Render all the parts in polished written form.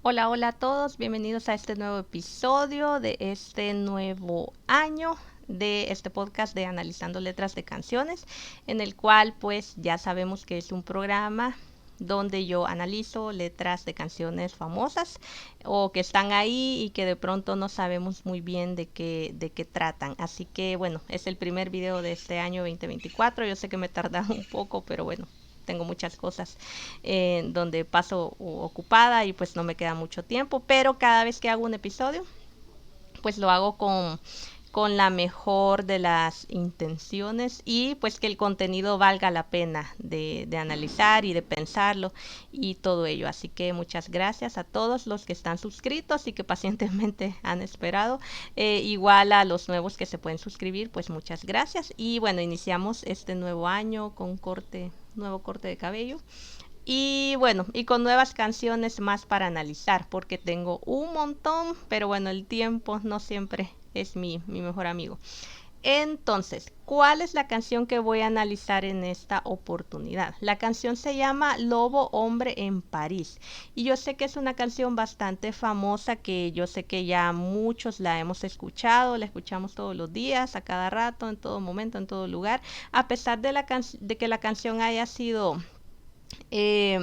Hola, hola a todos, bienvenidos a este nuevo episodio de este nuevo año de este podcast de Analizando Letras de Canciones, en el cual pues ya sabemos que es un programa donde yo analizo letras de canciones famosas o que están ahí y que de pronto no sabemos muy bien de qué tratan. Así que bueno, es el primer video de este año 2024. Yo sé que me he tardado un poco, pero bueno, tengo muchas cosas donde paso ocupada y pues no me queda mucho tiempo, pero cada vez que hago un episodio, pues lo hago con la mejor de las intenciones y pues que el contenido valga la pena de analizar y de pensarlo y todo ello. Así que muchas gracias a todos los que están suscritos y que pacientemente han esperado. Igual a los nuevos que se pueden suscribir, pues muchas gracias. Y bueno, iniciamos este nuevo año con nuevo corte de cabello. Y bueno, y con nuevas canciones más para analizar, porque tengo un montón, pero bueno, el tiempo no siempre es mi mejor amigo. Entonces, ¿cuál es la canción que voy a analizar en esta oportunidad? La canción se llama Lobo Hombre en París. Y yo sé que es una canción bastante famosa, que yo sé que ya muchos la hemos escuchado, la escuchamos todos los días, a cada rato, en todo momento, en todo lugar. A pesar de que la canción haya sido eh,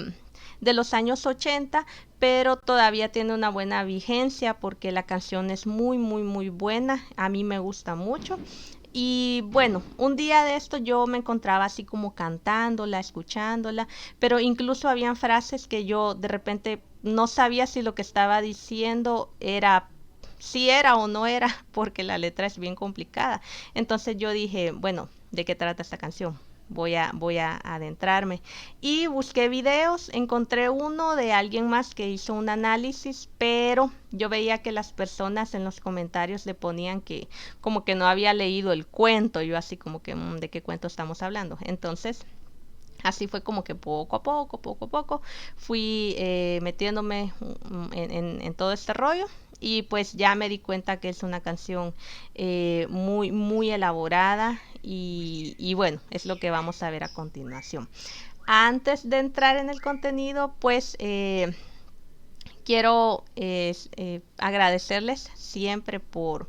de los años 80, pero todavía tiene una buena vigencia porque la canción es muy, muy, muy buena. A mí me gusta mucho. Y bueno, un día de esto yo me encontraba así como cantándola, escuchándola, pero incluso habían frases que yo de repente no sabía si lo que estaba diciendo era si era o no era, porque la letra es bien complicada. Entonces yo dije, bueno, ¿de qué trata esta canción? Voy a adentrarme. Y busqué videos, encontré uno de alguien más que hizo un análisis, pero yo veía que las personas en los comentarios le ponían que como que no había leído el cuento. Yo así como que, ¿de qué cuento estamos hablando? Entonces así fue como que poco a poco, fui metiéndome en todo este rollo y pues ya me di cuenta que es una canción muy, muy elaborada y bueno, es lo que vamos a ver a continuación. Antes de entrar en el contenido, pues quiero agradecerles siempre por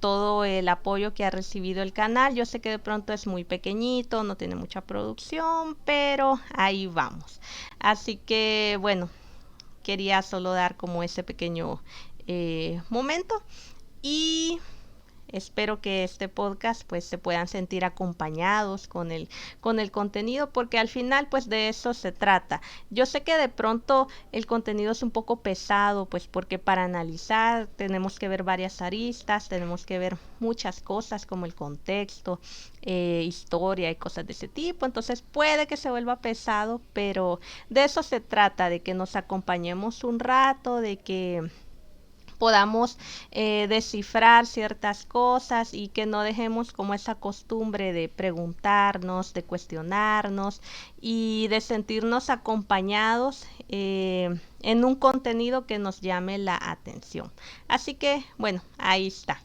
todo el apoyo que ha recibido el canal. Yo sé que de pronto es muy pequeñito, no tiene mucha producción, pero ahí vamos. Así que bueno, quería solo dar como ese pequeño momento y espero que este podcast pues se puedan sentir acompañados con el contenido porque al final pues de eso se trata. Yo sé que de pronto el contenido es un poco pesado pues porque para analizar tenemos que ver varias aristas, tenemos que ver muchas cosas como el contexto, historia y cosas de ese tipo. Entonces puede que se vuelva pesado, pero de eso se trata, de que nos acompañemos un rato, de que podamos descifrar ciertas cosas y que no dejemos como esa costumbre de preguntarnos, de cuestionarnos y de sentirnos acompañados en un contenido que nos llame la atención. Así que, bueno, ahí está.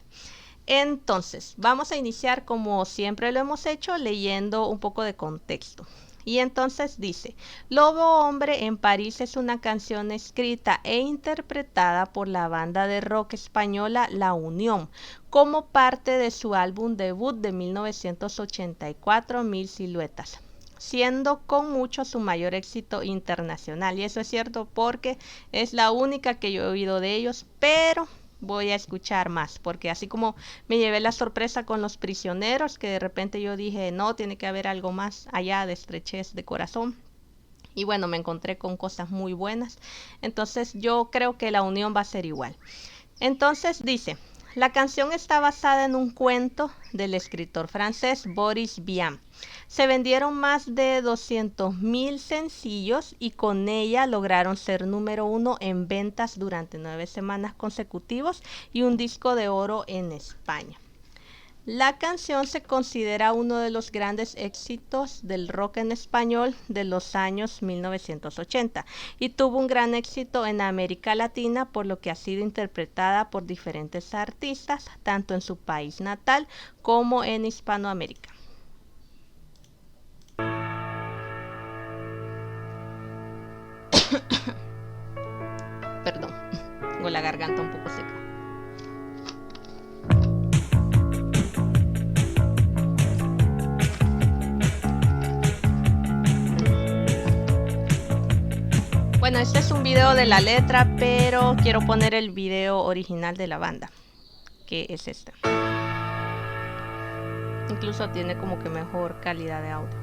Entonces, vamos a iniciar como siempre lo hemos hecho leyendo un poco de contexto. Y entonces dice, Lobo Hombre en París es una canción escrita e interpretada por la banda de rock española La Unión como parte de su álbum debut de 1984, Mil Siluetas, siendo con mucho su mayor éxito internacional. Y eso es cierto porque es la única que yo he oído de ellos, pero voy a escuchar más, porque así como me llevé la sorpresa con Los Prisioneros, que de repente yo dije, no, tiene que haber algo más allá de estrechez de corazón. Y bueno, me encontré con cosas muy buenas. Entonces yo creo que La Unión va a ser igual. Entonces dice, la canción está basada en un cuento del escritor francés Boris Vian. Se vendieron más de 200.000 sencillos y con ella lograron ser número uno en ventas durante 9 semanas consecutivos y un disco de oro en España. La canción se considera uno de los grandes éxitos del rock en español de los años 1980 y tuvo un gran éxito en América Latina, por lo que ha sido interpretada por diferentes artistas, tanto en su país natal como en Hispanoamérica. Bueno, este es un video de la letra, pero quiero poner el video original de la banda, que es este. Incluso tiene como que mejor calidad de audio.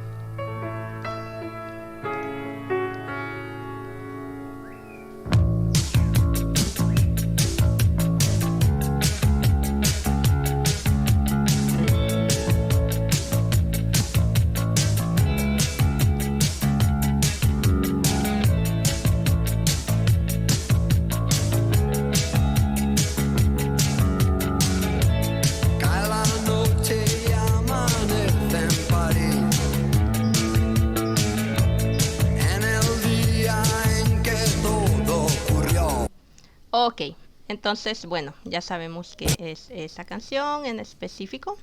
Ok, entonces, bueno, ya sabemos que es esa canción en específico.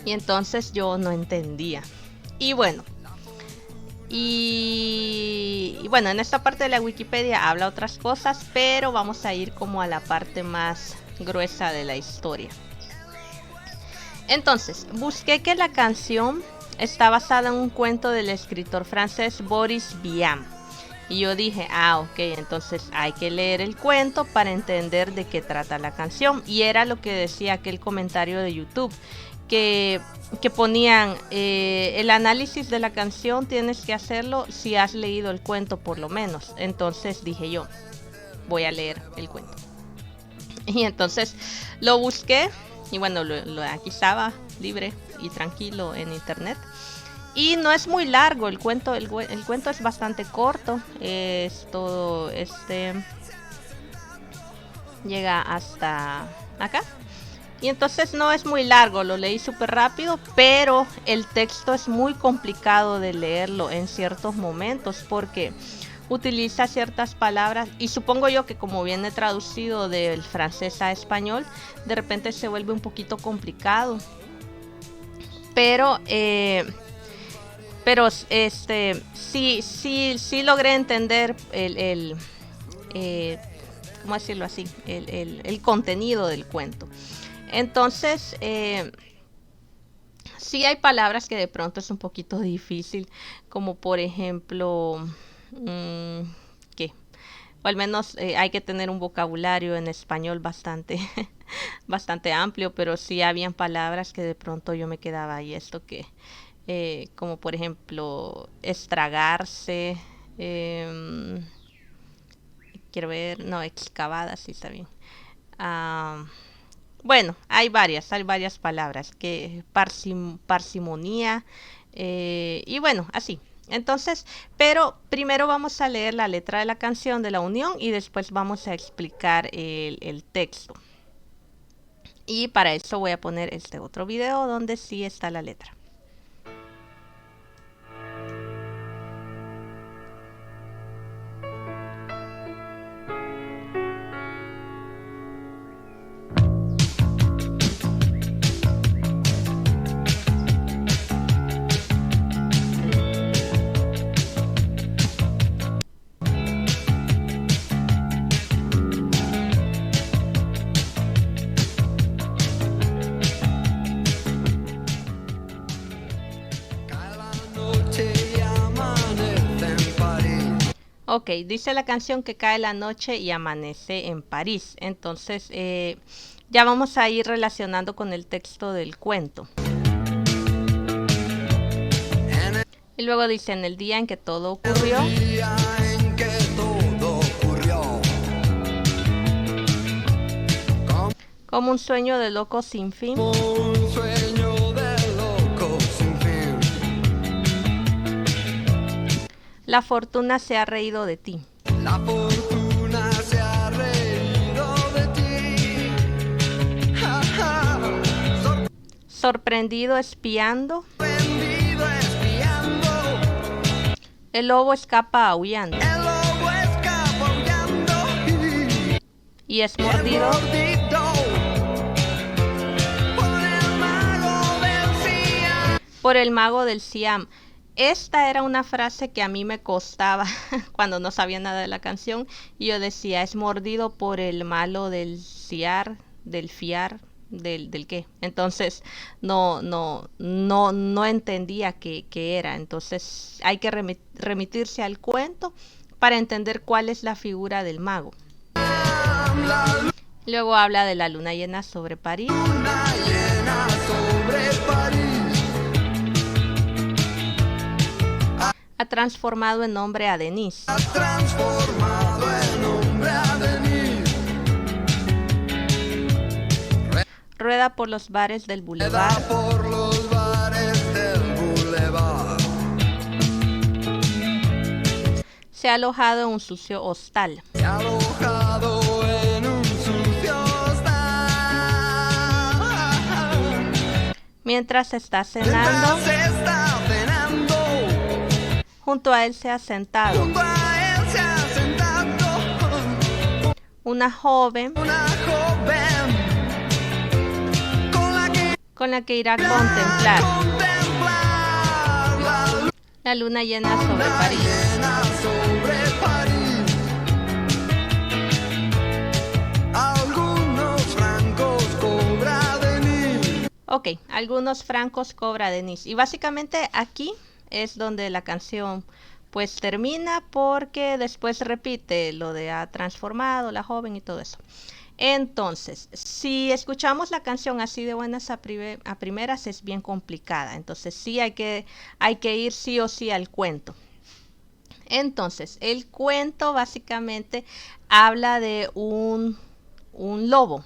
Y entonces yo no entendía. Y bueno, en esta parte de la Wikipedia habla otras cosas, pero vamos a ir como a la parte más gruesa de la historia. Entonces, busqué que la canción está basada en un cuento del escritor francés Boris Vian. Y yo dije, ok, entonces hay que leer el cuento para entender de qué trata la canción. Y era lo que decía aquel comentario de YouTube, que ponían el análisis de la canción tienes que hacerlo si has leído el cuento por lo menos. Entonces dije yo, voy a leer el cuento. Y entonces lo busqué y bueno, aquí estaba libre y tranquilo en internet. Y no es muy largo el cuento es bastante corto. Llega hasta acá. Y entonces no es muy largo, lo leí súper rápido, pero el texto es muy complicado de leerlo en ciertos momentos porque utiliza ciertas palabras y supongo yo que como viene traducido del francés a español, de repente se vuelve un poquito complicado. Pero sí logré entender ¿cómo decirlo así? El contenido del cuento. Entonces, sí hay palabras que de pronto es un poquito difícil, como por ejemplo, ¿qué? O al menos hay que tener un vocabulario en español bastante, bastante amplio, pero sí habían palabras que de pronto yo me quedaba ahí, esto que, como por ejemplo, estragarse, quiero ver, no, excavada, sí está bien. Bueno, hay varias palabras, que parsimonía, y bueno, así. Entonces, pero primero vamos a leer la letra de la canción de La Unión y después vamos a explicar el texto. Y para eso voy a poner este otro video donde sí está la letra. Ok, dice la canción que cae la noche y amanece en París. Entonces, ya vamos a ir relacionando con el texto del cuento. Y luego dice, en el día en que todo ocurrió. Como un sueño de loco sin fin. La fortuna se ha reído de ti. La fortuna se ha reído de ti. Ja, ja. Sorprendido espiando. Sorprendido espiando. El lobo escapa aullando. El lobo escapa aullando. Y es mordido. Por el mago del Siam. Esta era una frase que a mí me costaba cuando no sabía nada de la canción y yo decía, es mordido por el malo del fiar, del qué. Entonces no entendía qué era. Entonces hay que remitirse al cuento para entender cuál es la figura del mago. Luego habla de la luna llena sobre París. Luna llena sobre París. Ha transformado en hombre a Denise. Ha transformado en hombre a Denis. Rueda por los bares del Da boulevard. por los bares del boulevard. Se ha alojado en un sucio hostal. Se ha alojado en un sucio hostal. Mientras está cenando, Mientras está cenando, junto a él se ha sentado junto a él se ha sentado una joven una joven con la que irá a contemplar contemplar la luna llena sobre la París. llena sobre París. Algunos francos cobra Denis. Ok, algunos francos cobra Denise. Y básicamente aquí es donde la canción pues termina, porque después repite lo de ha transformado la joven y todo eso. Entonces, si escuchamos la canción así de buenas a primeras, es bien complicada. Entonces sí hay que ir sí o sí al cuento. Entonces, el cuento básicamente habla de un lobo.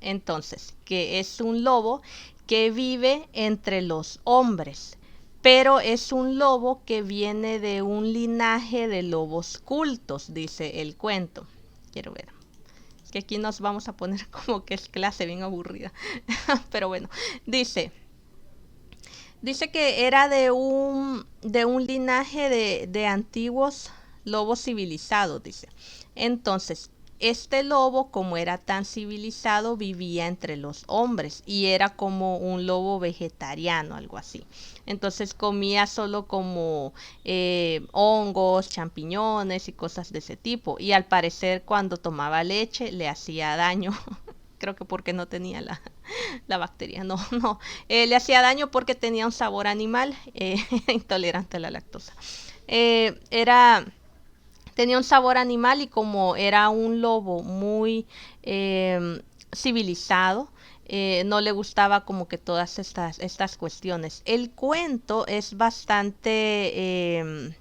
Entonces, que es un lobo que vive entre los hombres, pero es un lobo que viene de un linaje de lobos cultos, dice el cuento. Quiero ver. Es que aquí nos vamos a poner como que es clase bien aburrida. Pero bueno, dice que era de un linaje de antiguos lobos civilizados, dice. Entonces, este lobo, como era tan civilizado, vivía entre los hombres y era como un lobo vegetariano, algo así. Entonces comía solo como hongos, champiñones y cosas de ese tipo. Y al parecer cuando tomaba leche le hacía daño. Creo que porque no tenía la bacteria. No, le hacía daño porque tenía un sabor animal, intolerante a la lactosa. Tenía un sabor animal y como era un lobo muy civilizado, no le gustaba como que todas estas cuestiones. El cuento es bastante...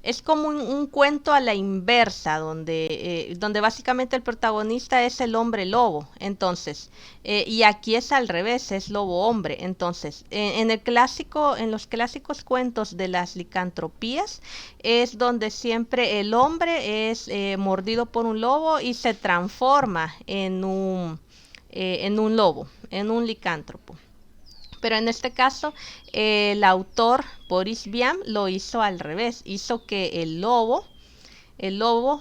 es como un cuento a la inversa, donde básicamente el protagonista es el hombre lobo. Entonces, y aquí es al revés, es lobo hombre. Entonces, en los clásicos cuentos de las licantropías, es donde siempre el hombre es mordido por un lobo y se transforma en un lobo, en un licántropo. Pero en este caso, el autor Boris Vian lo hizo al revés. Hizo que el lobo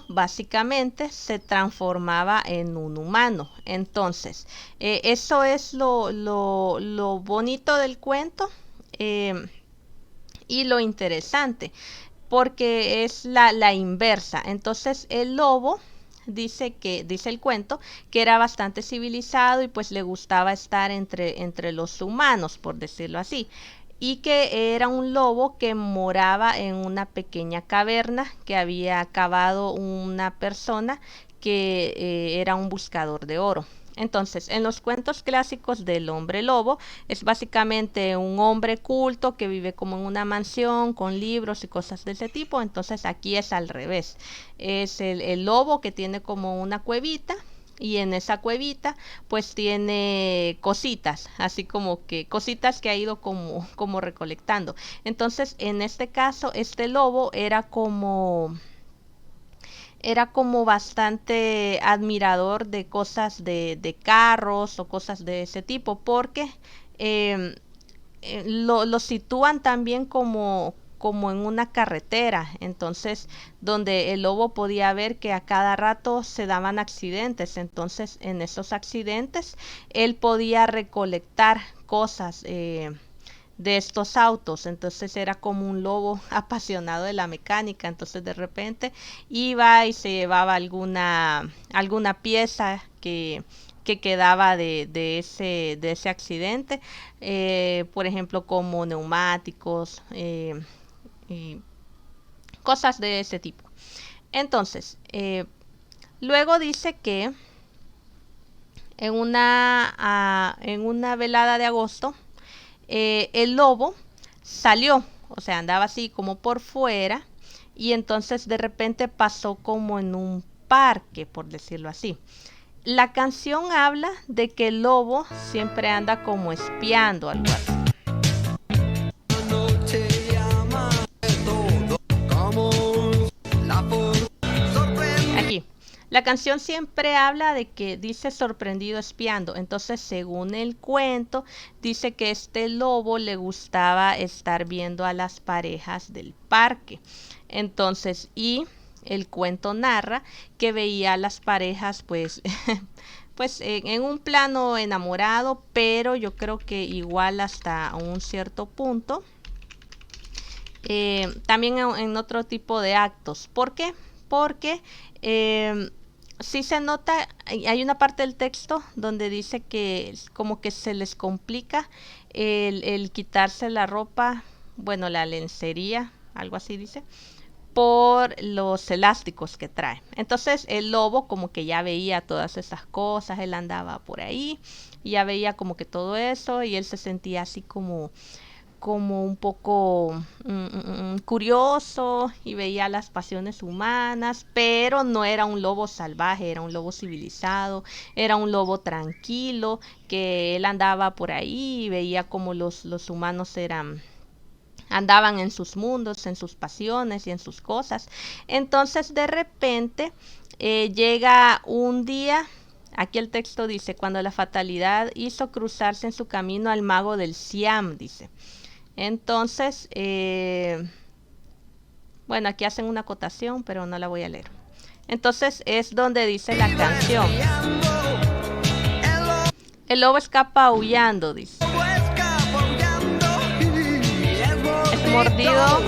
básicamente se transformaba en un humano. Entonces, eso es lo bonito del cuento y lo interesante, porque es la inversa. Entonces, el lobo dice el cuento, que era bastante civilizado y pues le gustaba estar entre los humanos, por decirlo así, y que era un lobo que moraba en una pequeña caverna que había cavado una persona que era un buscador de oro. Entonces, en los cuentos clásicos del hombre lobo, es básicamente un hombre culto que vive como en una mansión con libros y cosas de ese tipo. Entonces, aquí es al revés. Es el lobo que tiene como una cuevita y en esa cuevita pues tiene cositas, así como que cositas que ha ido como recolectando. Entonces, en este caso, este lobo era como bastante admirador de cosas de carros o cosas de ese tipo, porque eh, lo sitúan también como en una carretera, entonces donde el lobo podía ver que a cada rato se daban accidentes. Entonces en esos accidentes él podía recolectar cosas de estos autos. Entonces era como un lobo apasionado de la mecánica. Entonces de repente iba y se llevaba alguna pieza que que quedaba de ese accidente, por ejemplo, como neumáticos y cosas de ese tipo. Entonces, luego dice que en una velada de agosto, el lobo salió, o sea, andaba así como por fuera, y entonces de repente pasó como en un parque, por decirlo así. La canción habla de que el lobo siempre anda como espiando algo así. noche llama de todo, como la sorprende. Aquí, la canción siempre habla de que dice sorprendido espiando. Entonces, según el cuento, dice que este lobo le gustaba estar viendo a las parejas del parque. Entonces, y el cuento narra que veía a las parejas pues pues en un plano enamorado, pero yo creo que igual hasta un cierto punto, también en otro tipo de actos. ¿Por qué? Porque sí se nota, hay una parte del texto donde dice que como que se les complica el quitarse la ropa, bueno, la lencería, algo así dice, por los elásticos que trae. Entonces el lobo como que ya veía todas esas cosas, él andaba por ahí, y ya veía como que todo eso, y él se sentía así como un poco curioso, y veía las pasiones humanas, pero no era un lobo salvaje, era un lobo civilizado, era un lobo tranquilo, que él andaba por ahí y veía como los humanos andaban en sus mundos, en sus pasiones y en sus cosas. Entonces de repente llega un día, aquí el texto dice, cuando la fatalidad hizo cruzarse en su camino al mago del Siam, dice. Entonces, bueno, aquí hacen una acotación, pero no la voy a leer. Entonces es donde dice la canción. El lobo escapa aullando, dice. Es mordido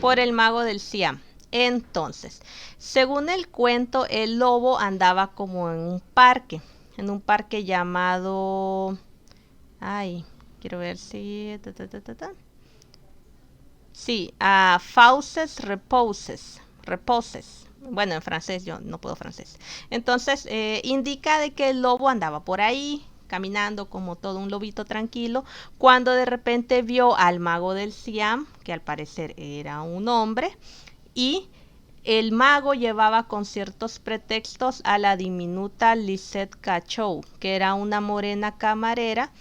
por el mago del Siam. Entonces, según el cuento, el lobo andaba como en un parque llamado... Ay, quiero ver si... Sí, Fauces Reposes. Bueno, en francés, yo no puedo francés. Entonces, indica de que el lobo andaba por ahí, caminando como todo un lobito tranquilo, cuando de repente vio al mago del Siam, que al parecer era un hombre, y el mago llevaba con ciertos pretextos a la diminuta Lisette Cachou, que era una morena camarera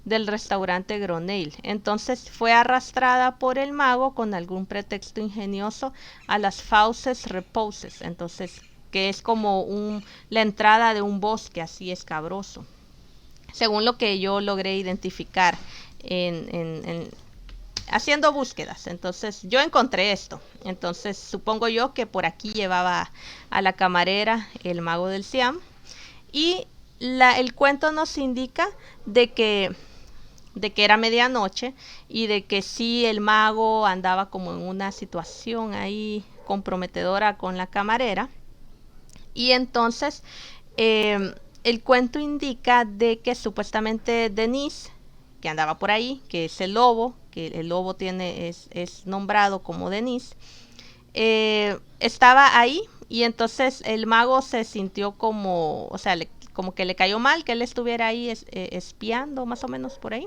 del restaurante Groneil. Entonces fue arrastrada por el mago con algún pretexto ingenioso a las Fauces Reposes, entonces que es como la entrada de un bosque así escabroso, según lo que yo logré identificar haciendo búsquedas. Entonces yo encontré esto, entonces supongo yo que por aquí llevaba a la camarera el mago del Siam, y el cuento nos indica de que era medianoche, y de que sí, el mago andaba como en una situación ahí comprometedora con la camarera. Y entonces el cuento indica de que supuestamente Denise, que andaba por ahí, que es el lobo, que el lobo es nombrado como Denise, estaba ahí, y entonces el mago se sintió como, o sea, como que le cayó mal que él estuviera ahí espiando más o menos por ahí.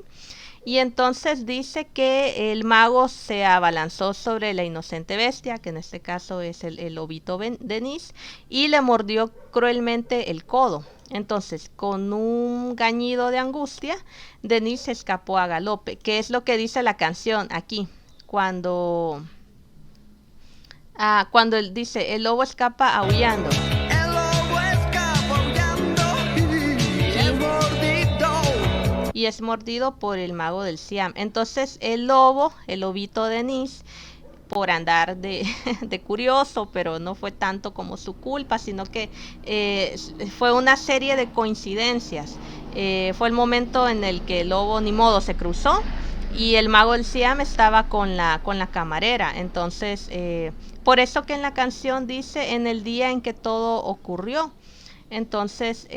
Y entonces dice que el mago se abalanzó sobre la inocente bestia, que en este caso es el lobito Denise, y le mordió cruelmente el codo. Entonces, con un gañido de angustia, Denise escapó a galope, que es lo que dice la canción aquí, cuando él dice, el lobo escapa aullando. Y es mordido por el mago del Siam. Entonces el lobito Denise, por andar de curioso, pero no fue tanto como su culpa, sino que fue una serie de coincidencias. Fue el momento en el que el lobo ni modo se cruzó, y el mago del Siam estaba con la camarera. Entonces por eso que en la canción dice en el día en que todo ocurrió. Entonces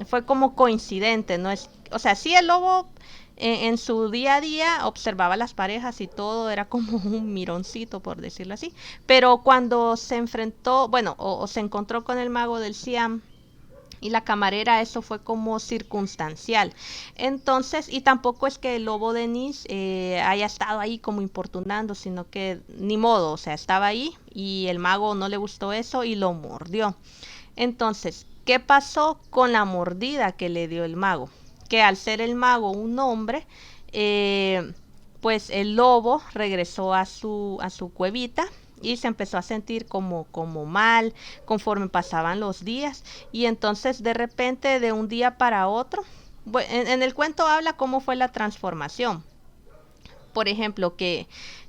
fue como coincidente, ¿no? O sea, sí el lobo en su día a día observaba las parejas y todo, era como un mironcito, por decirlo así. Pero cuando se enfrentó, bueno, o se encontró con el mago del Siam y la camarera, eso fue como circunstancial. Entonces, y tampoco es que el lobo Denis haya estado ahí como importunando, sino que ni modo, o sea, estaba ahí y el mago no le gustó eso y lo mordió. Entonces, ¿qué pasó con la mordida que le dio el mago? Que al ser el mago un hombre, pues el lobo regresó a su cuevita y se empezó a sentir como mal conforme pasaban los días. Y entonces de repente, de un día para otro, en el cuento habla cómo fue la transformación. Por ejemplo, que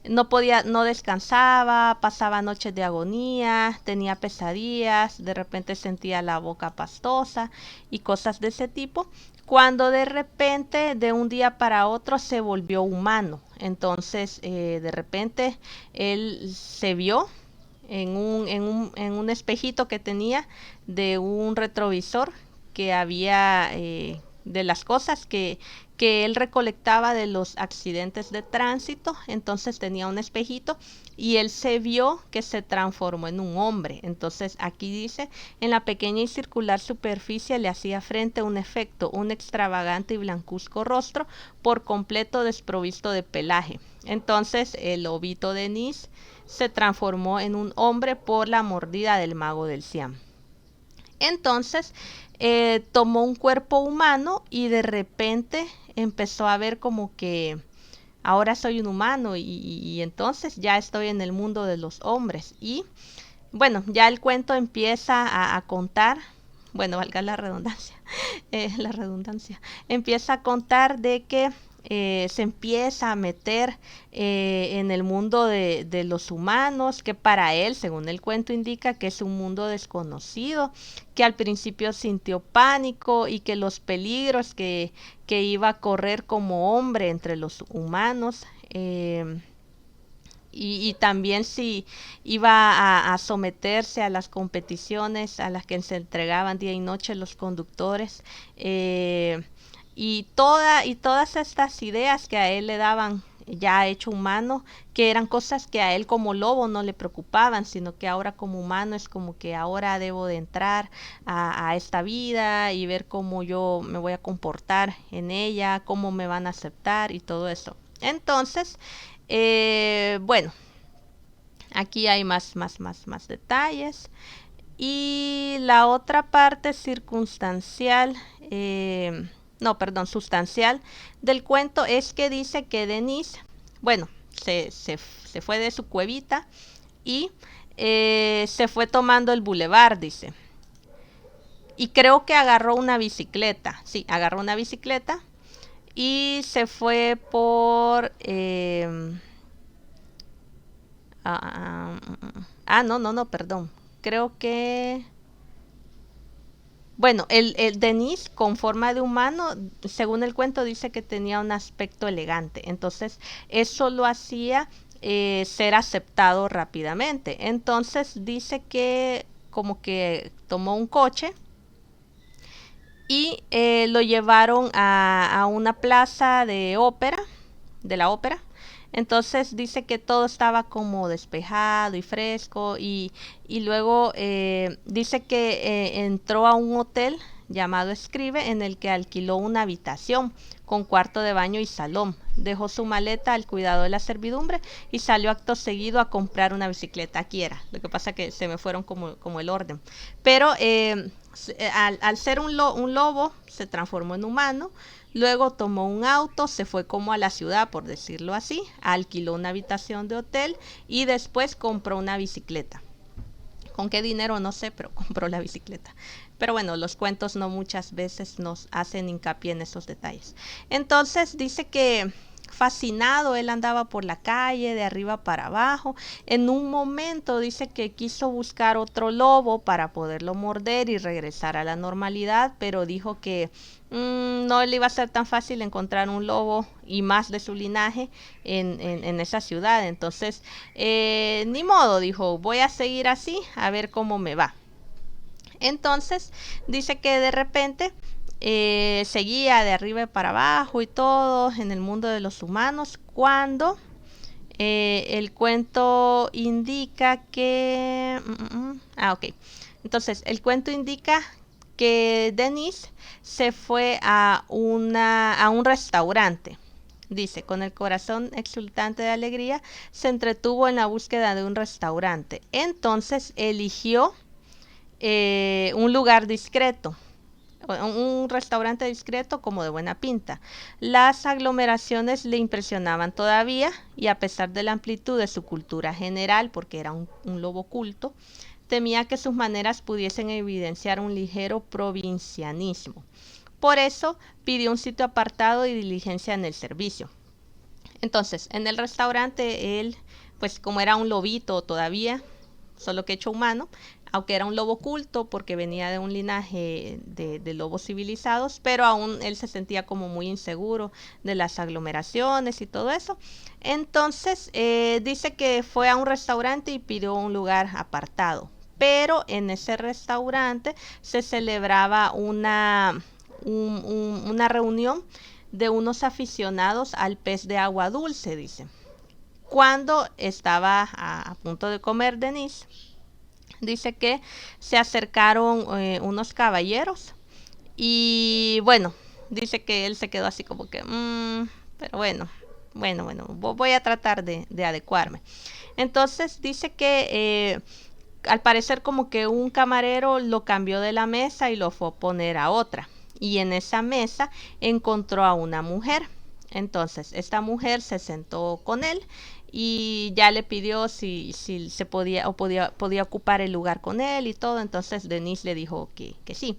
no podía, no descansaba, pasaba noches de agonía, tenía pesadillas, de repente sentía la boca pastosa y cosas de ese tipo, cuando de repente, de un día para otro, se volvió humano. Entonces, de repente, él se vio en un espejito que tenía de un retrovisor que había de las cosas que él recolectaba de los accidentes de tránsito. Entonces tenía un espejito y él se vio que se transformó en un hombre. Entonces aquí dice, en la pequeña y circular superficie le hacía frente a un efecto, un extravagante y blancuzco rostro por completo desprovisto de pelaje. Entonces el lobito Denis se transformó en un hombre por la mordida del mago del Siam. Entonces tomó un cuerpo humano y de repente empezó a ver como que ahora soy un humano y entonces ya estoy en el mundo de los hombres. Y bueno, ya el cuento empieza a contar, bueno, valga la redundancia, empieza a contar de que se empieza a meter en el mundo de los humanos, que para él, según el cuento indica, que es un mundo desconocido, que al principio sintió pánico y que los peligros que iba a correr como hombre entre los humanos, y también si iba a someterse a las competiciones a las que se entregaban día y noche los conductores, y todas estas ideas que a él le daban ya hecho humano, que eran cosas que a él como lobo no le preocupaban, sino que ahora como humano es como que ahora debo de entrar a esta vida y ver cómo yo me voy a comportar en ella, cómo me van a aceptar y todo eso. Entonces, bueno, aquí hay más detalles. Y la otra parte circunstancial, no, perdón, sustancial del cuento es que dice que Denise, bueno, se fue de su cuevita y se fue tomando el bulevar, dice. Y creo que agarró una bicicleta, sí, agarró una bicicleta y se fue por... no, perdón. Creo que... Bueno, el Denis con forma de humano, según el cuento, dice que tenía un aspecto elegante. Entonces, eso lo hacía ser aceptado rápidamente. Entonces, dice que como que tomó un coche y lo llevaron a una plaza de ópera, de la ópera. Entonces dice que todo estaba como despejado y fresco y luego dice que entró a un hotel llamado Escribe en el que alquiló una habitación con cuarto de baño y salón. Dejó su maleta al cuidado de la servidumbre y salió acto seguido a comprar una bicicleta. Aquí era, lo que pasa que se me fueron como el orden. Pero al ser un lobo se transformó en humano. Luego tomó un auto, se fue como a la ciudad, por decirlo así, alquiló una habitación de hotel y después compró una bicicleta. ¿Con qué dinero? No sé, pero compró la bicicleta. Pero bueno, los cuentos no muchas veces nos hacen hincapié en esos detalles. Entonces dice que fascinado, él andaba por la calle de arriba para abajo. En un momento dice que quiso buscar otro lobo para poderlo morder y regresar a la normalidad, pero dijo que no le iba a ser tan fácil encontrar un lobo y más de su linaje en esa ciudad. Entonces, ni modo, dijo, voy a seguir así a ver cómo me va. Entonces dice que de repente seguía de arriba para abajo y todo en el mundo de los humanos cuando el cuento indica que... ok. Entonces, el cuento indica que Denise se fue a un restaurante. Dice, con el corazón exultante de alegría, se entretuvo en la búsqueda de un restaurante. Entonces eligió un lugar discreto, un restaurante discreto como de buena pinta. Las aglomeraciones le impresionaban todavía y a pesar de la amplitud de su cultura general, porque era un lobo culto, temía que sus maneras pudiesen evidenciar un ligero provincianismo. Por eso pidió un sitio apartado y diligencia en el servicio. Entonces, en el restaurante él, pues como era un lobito todavía, solo que hecho humano, aunque era un lobo culto porque venía de un linaje de lobos civilizados, pero aún él se sentía como muy inseguro de las aglomeraciones y todo eso. Entonces dice que fue a un restaurante y pidió un lugar apartado, pero en ese restaurante se celebraba una reunión de unos aficionados al pez de agua dulce, dice. Cuando estaba a punto de comer Denise, dice que se acercaron unos caballeros y bueno, dice que él se quedó así como que, pero bueno, voy a tratar de adecuarme. Entonces dice que al parecer como que un camarero lo cambió de la mesa y lo fue a poner a otra. Y en esa mesa encontró a una mujer. Entonces esta mujer se sentó con él y ya le pidió si se podía ocupar el lugar con él y todo. Entonces Denise le dijo que sí.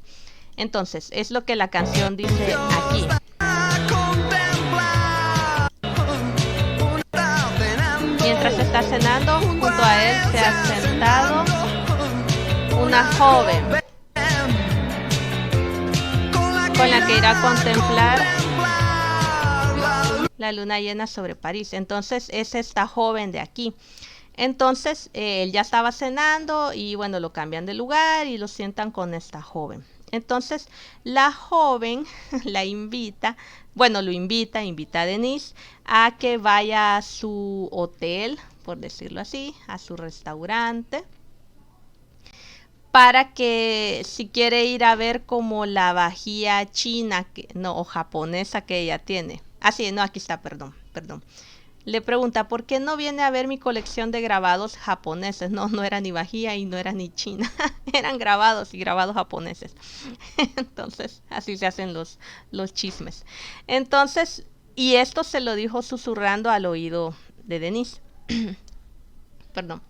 Entonces es lo que la canción dice aquí. Mientras está cenando, junto a él se ha sentado una joven con la que irá a contemplar la luna llena sobre París. Entonces es esta joven de aquí. Entonces él ya estaba cenando y bueno, lo cambian de lugar y lo sientan con esta joven. Entonces la joven la invita, bueno, invita a Denise a que vaya a su hotel, por decirlo así, a su restaurante, para que si quiere ir a ver como la vajilla china, o japonesa que ella tiene. Sí, no, aquí está, perdón. Le pregunta, ¿por qué no viene a ver mi colección de grabados japoneses? No era ni vajilla y no era ni china. Eran grabados y grabados japoneses. Entonces, así se hacen los chismes. Entonces, y esto se lo dijo susurrando al oído de Denise. Perdón.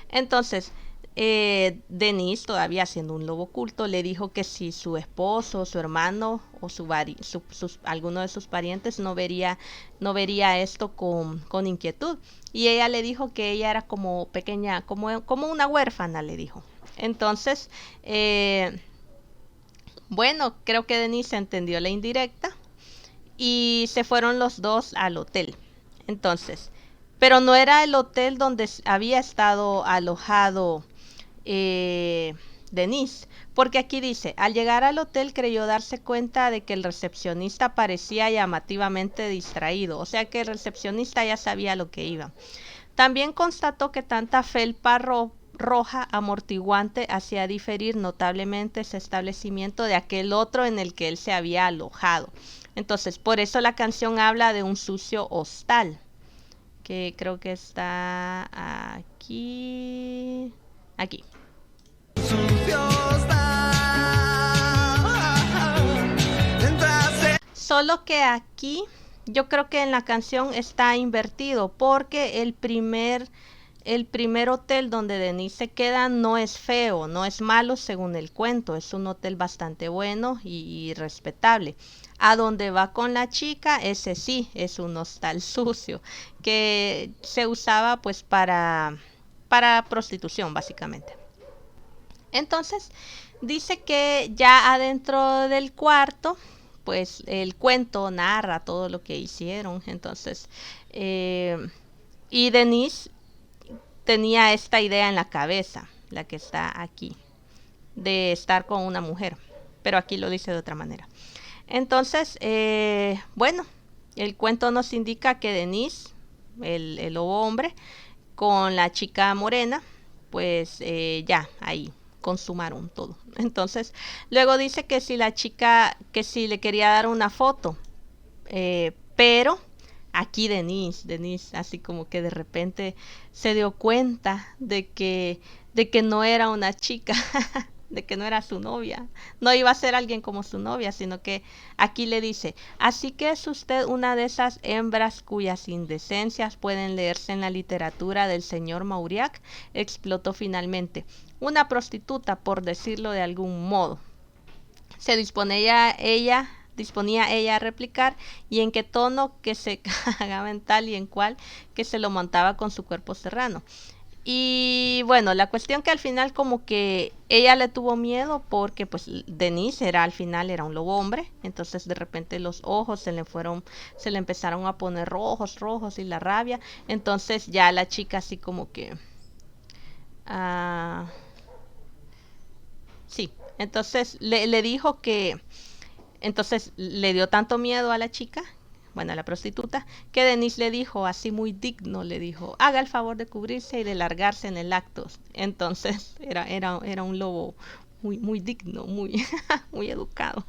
Entonces, Denise, todavía siendo un lobo oculto, le dijo que si su esposo, su hermano o alguno de sus parientes no vería esto con inquietud. Y ella le dijo que ella era como pequeña, como una huérfana, le dijo. Entonces, bueno, creo que Denise entendió la indirecta y se fueron los dos al hotel. Entonces, pero no era el hotel donde había estado alojado Denise, porque aquí dice, al llegar al hotel creyó darse cuenta de que el recepcionista parecía llamativamente distraído, o sea que el recepcionista ya sabía lo que iba. También constató que tanta felpa roja amortiguante hacía diferir notablemente ese establecimiento de aquel otro en el que él se había alojado. Entonces, por eso la canción habla de un sucio hostal, que creo que está aquí. Solo que aquí yo creo que en la canción está invertido, porque el primer hotel donde Denise se queda no es feo, no es malo según el cuento, es un hotel bastante bueno y respetable. A donde va con la chica, ese sí es un hostal sucio que se usaba pues para prostitución básicamente. Entonces dice que ya adentro del cuarto, pues el cuento narra todo lo que hicieron. Entonces, y Denise tenía esta idea en la cabeza, la que está aquí. de estar con una mujer, pero aquí lo dice de otra manera. Entonces, bueno, el cuento nos indica que Denise, el lobo hombre, con la chica morena, pues ya ahí consumaron todo. Entonces, luego dice que si la chica, que si le quería dar una foto, pero aquí Denise, así como que de repente se dio cuenta de que no era una chica, de que no era su novia, no iba a ser alguien como su novia, sino que aquí le dice, así que es usted una de esas hembras cuyas indecencias pueden leerse en la literatura del señor Mauriac, explotó finalmente, una prostituta por decirlo de algún modo. Se disponía ella a replicar y en qué tono que se cagaba en tal y en cual que se lo montaba con su cuerpo serrano. Y bueno, la cuestión que al final como que ella le tuvo miedo porque pues Denise era al final era un lobo hombre, entonces de repente los ojos se le empezaron a poner rojos y la rabia, entonces ya la chica así como que ah, sí, entonces le dijo que entonces le dio tanto miedo a la chica, bueno, a la prostituta, que Denise le dijo, así muy digno, le dijo, haga el favor de cubrirse y de largarse en el acto. Entonces era un lobo muy digno, muy, muy educado.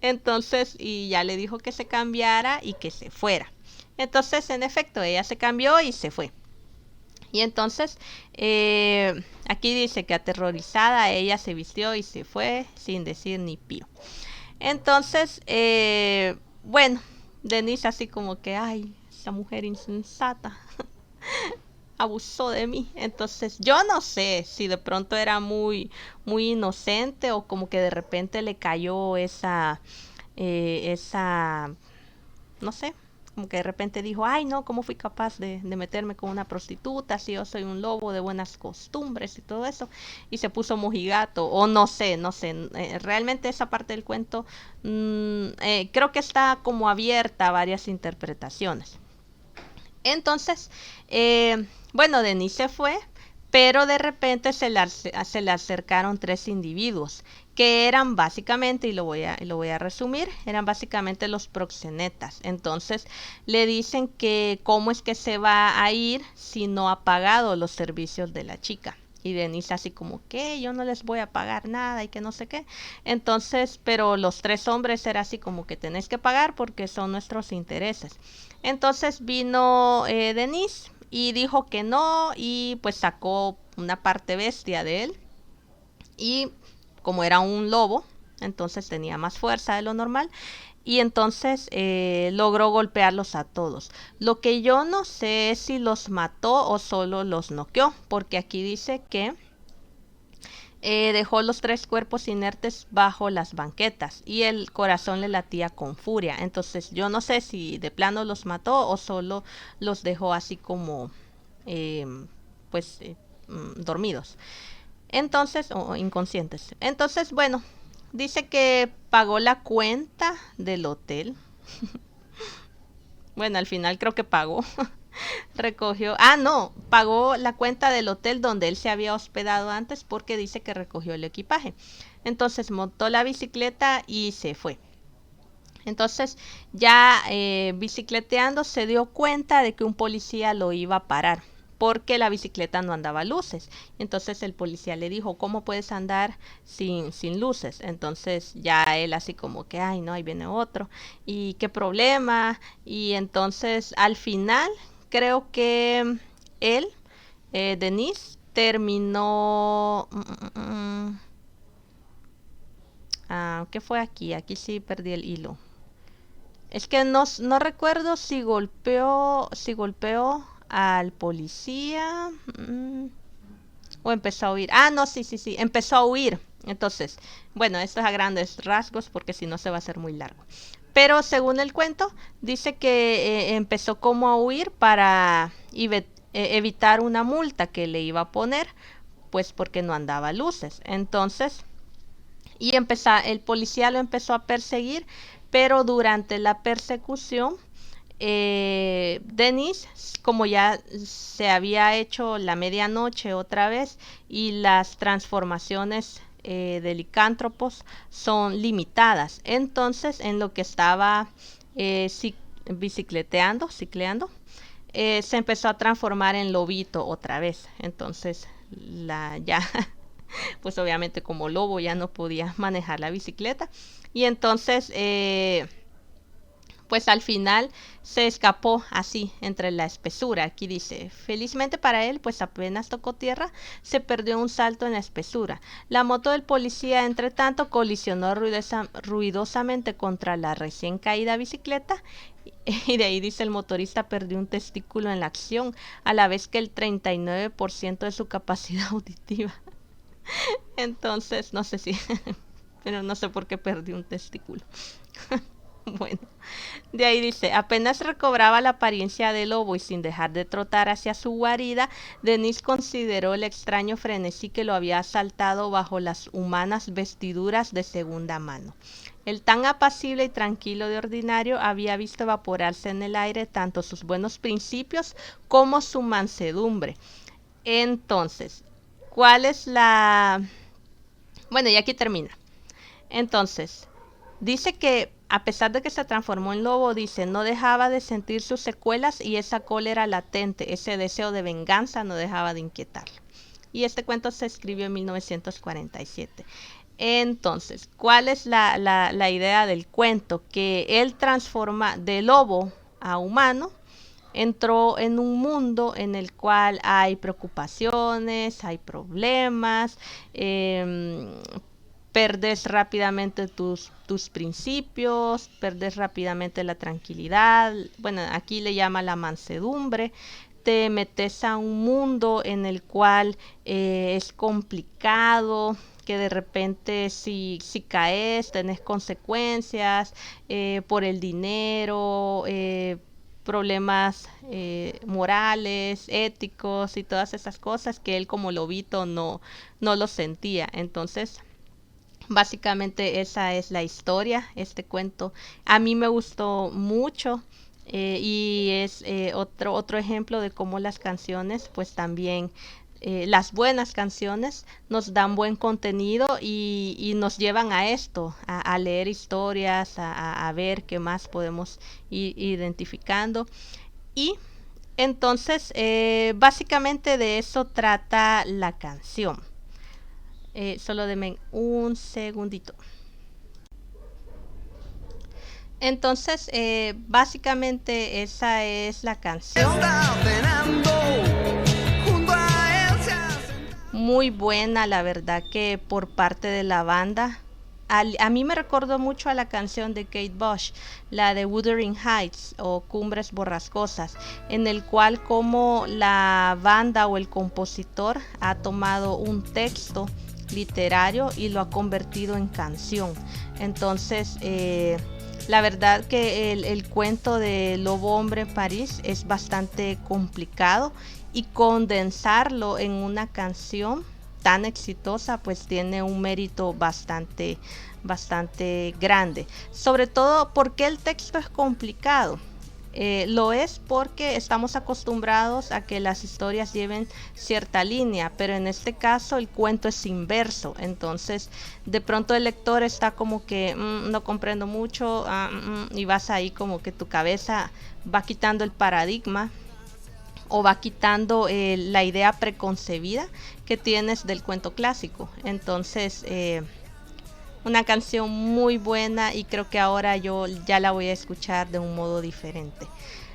Entonces, y ya le dijo que se cambiara y que se fuera. Entonces, en efecto, ella se cambió y se fue. Y entonces, aquí dice que aterrorizada ella se vistió y se fue sin decir ni pío. Entonces, bueno, Denise así como que, ay, esa mujer insensata abusó de mí. Entonces, yo no sé si de pronto era muy inocente o como que de repente le cayó esa, no sé, como que de repente dijo, ay no, ¿cómo fui capaz de meterme con una prostituta si yo soy un lobo de buenas costumbres y todo eso? Y se puso mojigato, o no sé, realmente esa parte del cuento creo que está como abierta a varias interpretaciones. Entonces, bueno, Denise se fue, pero de repente se le acercaron tres individuos que eran básicamente, y lo voy a resumir, eran básicamente los proxenetas. Entonces le dicen que cómo es que se va a ir si no ha pagado los servicios de la chica. Y Denise así como que yo no les voy a pagar nada y que no sé qué. Entonces, pero los tres hombres era así como que tenés que pagar porque son nuestros intereses. Entonces vino Denise y dijo que no y pues sacó una parte bestia de él y como era un lobo, entonces tenía más fuerza de lo normal y entonces logró golpearlos a todos. Lo que yo no sé es si los mató o solo los noqueó, porque aquí dice que dejó los tres cuerpos inertes bajo las banquetas y el corazón le latía con furia. Entonces yo no sé si de plano los mató o solo los dejó así como eh, pues dormidos. Entonces, o inconscientes. Entonces, bueno, dice que pagó la cuenta del hotel. Bueno, al final creo que pagó. Recogió, no, pagó la cuenta del hotel donde él se había hospedado antes porque dice que recogió el equipaje. Entonces montó la bicicleta y se fue. Entonces ya bicicleteando se dio cuenta de que un policía lo iba a parar porque la bicicleta no andaba luces. Entonces el policía le dijo, ¿cómo puedes andar sin luces? Entonces ya él así como que, ay no, ahí viene otro. ¿Y qué problema? Y entonces al final creo que él, Denise, terminó... ¿qué fue aquí? Aquí sí perdí el hilo. Es que no recuerdo si golpeó al policía o empezó a huir. No, sí, empezó a huir. Entonces, bueno, esto es a grandes rasgos porque si no se va a hacer muy largo. Pero según el cuento, dice que empezó como a huir para evitar una multa que le iba a poner, pues porque no andaba luces. Entonces, el policía lo empezó a perseguir, pero durante la persecución, Denise, como ya se había hecho la medianoche otra vez y las transformaciones de licántropos son limitadas. Entonces, en lo que estaba cicleando, se empezó a transformar en lobito otra vez. Entonces, ya, pues obviamente como lobo ya no podía manejar la bicicleta. Y entonces, pues al final se escapó así entre la espesura. Aquí dice, felizmente para él, pues apenas tocó tierra, se perdió un salto en la espesura. La moto del policía, entre tanto, colisionó ruidosamente contra la recién caída bicicleta. Y de ahí dice, el motorista perdió un testículo en la acción, a la vez que el 39% de su capacidad auditiva. Entonces, no sé si, pero no sé por qué perdió un testículo. Bueno, de ahí dice, apenas recobraba la apariencia de lobo y sin dejar de trotar hacia su guarida, Denis consideró el extraño frenesí que lo había asaltado bajo las humanas vestiduras de segunda mano. El tan apacible y tranquilo de ordinario había visto evaporarse en el aire tanto sus buenos principios como su mansedumbre. Entonces, ¿cuál es la...? Bueno, y aquí termina. Entonces, dice que a pesar de que se transformó en lobo, dice, no dejaba de sentir sus secuelas y esa cólera latente, ese deseo de venganza no dejaba de inquietarlo. Y este cuento se escribió en 1947. Entonces, ¿cuál es la idea del cuento? Que él transforma de lobo a humano, entró en un mundo en el cual hay preocupaciones, hay problemas, perdes rápidamente tus principios, perdes rápidamente la tranquilidad, bueno, aquí le llama la mansedumbre, te metes a un mundo en el cual es complicado, que de repente si caes tenés consecuencias por el dinero, problemas morales, éticos y todas esas cosas que él como lobito no lo sentía. Entonces, básicamente esa es la historia, este cuento. A mí me gustó mucho y es otro ejemplo de cómo las canciones, pues también las buenas canciones nos dan buen contenido y nos llevan a esto, a leer historias, a ver qué más podemos ir identificando. Y entonces, básicamente de eso trata la canción. Solo denme un segundito. Entonces, básicamente esa es la canción. Muy buena, la verdad, que por parte de la banda. A mí me recordó mucho a la canción de Kate Bush, la de Wuthering Heights o Cumbres Borrascosas, en el cual como la banda o el compositor ha tomado un texto literario y lo ha convertido en canción. Entonces, la verdad que el cuento de Lobo Hombre en París es bastante complicado y condensarlo en una canción tan exitosa pues tiene un mérito bastante grande, sobre todo porque el texto es complicado. Lo es porque estamos acostumbrados a que las historias lleven cierta línea, pero en este caso el cuento es inverso, entonces de pronto el lector está como que no comprendo mucho y vas ahí como que tu cabeza va quitando el paradigma o va quitando la idea preconcebida que tienes del cuento clásico. Entonces una canción muy buena y creo que ahora yo ya la voy a escuchar de un modo diferente,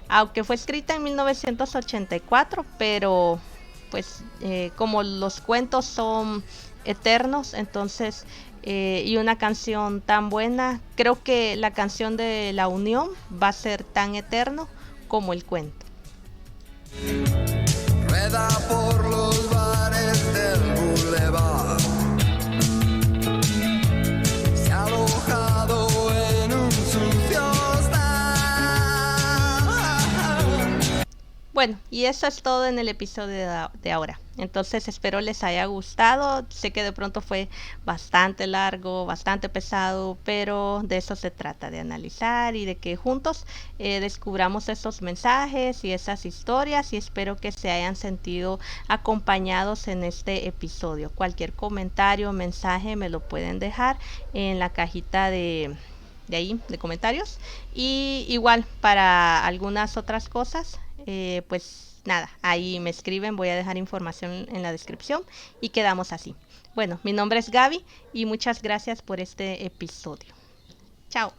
aunque fue escrita en 1984, pero pues como los cuentos son eternos, entonces y una canción tan buena, creo que la canción de La Unión va a ser tan eterno como el cuento. Rueda por los bares del boulevard. Se ha alojado en un sucio stand. Bueno, y eso es todo en el episodio de ahora. Entonces espero les haya gustado. Sé que de pronto fue bastante largo, bastante pesado, pero de eso se trata, de analizar y de que juntos descubramos esos mensajes y esas historias, y espero que se hayan sentido acompañados en este episodio. Cualquier comentario o mensaje me lo pueden dejar en la cajita de ahí, de comentarios. Y igual para algunas otras cosas, pues nada, ahí me escriben, voy a dejar información en la descripción y quedamos así. Bueno, mi nombre es Gaby y muchas gracias por este episodio. Chao.